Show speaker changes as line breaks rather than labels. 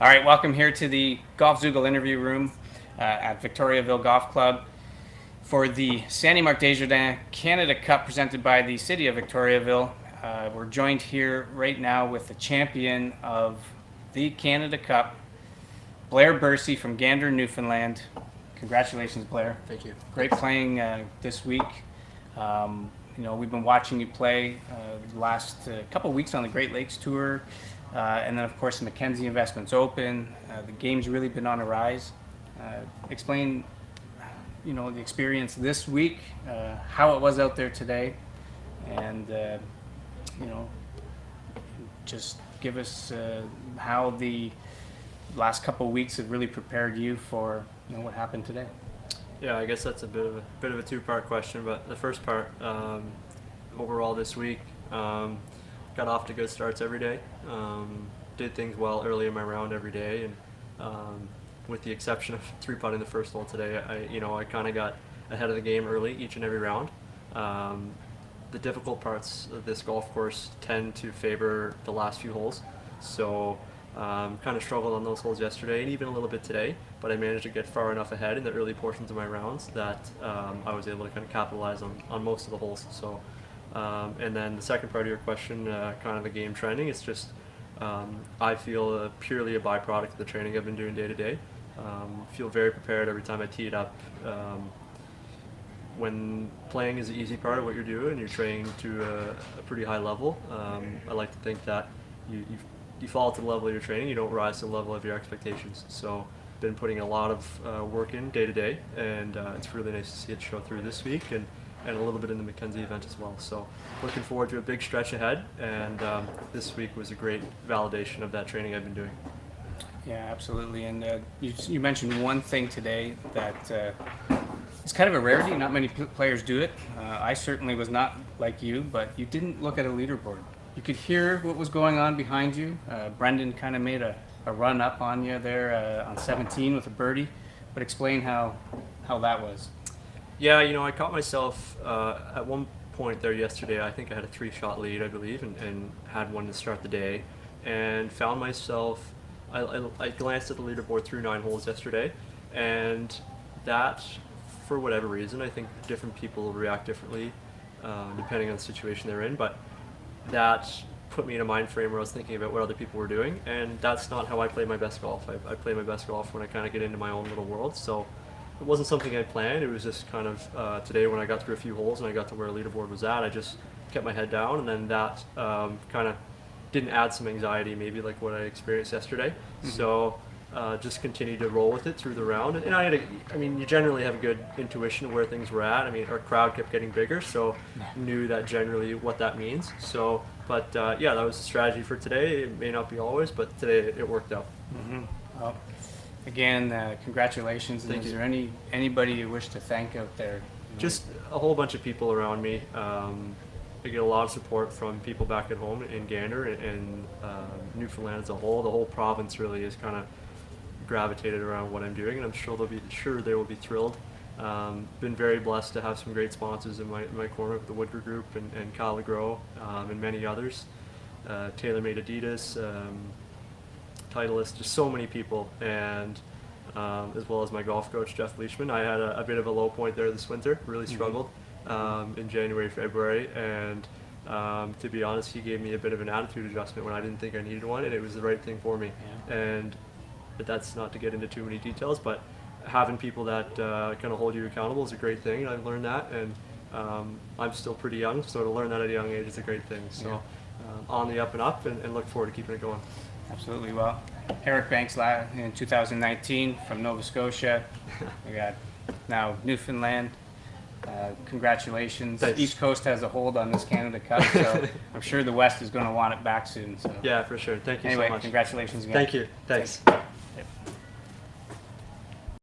All right, welcome here to the Golf Zoogle interview room at Victoriaville Golf Club for the Sani-Marc Desjardins Canada Cup presented by the City of Victoriaville. We're joined here right now with the champion of the Canada Cup, Blair Bursey from Gander, Newfoundland. Congratulations, Blair.
Thank you.
Great playing this week. We've been watching you play the last couple of weeks on the Great Lakes Tour. And then, of course, the Mackenzie Investments Open. The game's really been on a rise. Explain, the experience this week, how it was out there today, and, just give us how the last couple of weeks have really prepared you for, what happened today.
Yeah, I guess that's a bit of a two-part question, but the first part, overall this week, got off to good starts every day. Did things well early in my round every day, and with the exception of 3-putting the first hole today, I kind of got ahead of the game early each and every round. The difficult parts of this golf course tend to favor the last few holes, so kind of struggled on those holes yesterday and even a little bit today, but I managed to get far enough ahead in the early portions of my rounds that I was able to kind of capitalize on most of the holes. So. And then the second part of your question, kind of the game trending, it's just I feel purely a byproduct of the training I've been doing day to day. Feel very prepared every time I tee it up. When playing is the easy part of what you're doing, you're training to a pretty high level. I like to think that you fall to the level of your training, you don't rise to the level of your expectations. So been putting a lot of work in day to day, and it's really nice to see it show through this week and a little bit in the Mackenzie event as well. So looking forward to a big stretch ahead, and this week was a great validation of that training I've been doing.
Yeah, absolutely. And you mentioned one thing today that it's kind of a rarity. Not many players do it. I certainly was not like you, but you didn't look at a leaderboard. You could hear what was going on behind you. Brendan kind of made a run up on you there on 17 with a birdie, but explain how that was.
Yeah, I caught myself at one point there yesterday. I think I had a 3-shot lead, I believe, and had one to start the day, and found myself, I glanced at the leaderboard through 9 holes yesterday, and that, for whatever reason, I think different people react differently depending on the situation they're in, but that put me in a mind frame where I was thinking about what other people were doing, and that's not how I play my best golf. I play my best golf when I kind of get into my own little world. So it wasn't something I planned. It was just kind of today when I got through a few holes and I got to where a leaderboard was at, I just kept my head down, and then that kind of didn't add some anxiety, maybe like what I experienced yesterday. Mm-hmm. So just continued to roll with it through the round. And you generally have a good intuition of where things were at. Our crowd kept getting bigger, so knew that generally what that means. So, but that was the strategy for today. It may not be always, but today it worked out.
Mm-hmm. Well, again, congratulations.
Thank you.
Is there anybody you wish to thank out there?
Just a whole bunch of people around me. I get a lot of support from people back at home in Gander and Newfoundland as a whole. The whole province really is kind of gravitated around what I'm doing, and I'm sure they will be thrilled. Been very blessed to have some great sponsors in my corner with the Woodger Group and Kyle LeGros and many others. TaylorMade Adidas, Titleist, just so many people, and as well as my golf coach Jeff Leishman. I had a bit of a low point there this winter, really struggled in January, February, and to be honest, he gave me a bit of an attitude adjustment when I didn't think I needed one, and it was the right thing for me. Yeah. But that's not to get into too many details, but having people that kind of hold you accountable is a great thing, and I've learned that, and I'm still pretty young, so to learn that at a young age is a great thing. So on the up and up, and look forward to keeping it going.
Absolutely. Well, Eric Banks in 2019 from Nova Scotia. We got now Newfoundland. Congratulations.
Thanks.
East Coast has a hold on this Canada Cup, so I'm sure the West is going to want it back soon. So.
Yeah, for sure. Thank you
anyway,
so much.
Congratulations again.
Thank you. Thanks.
Thanks.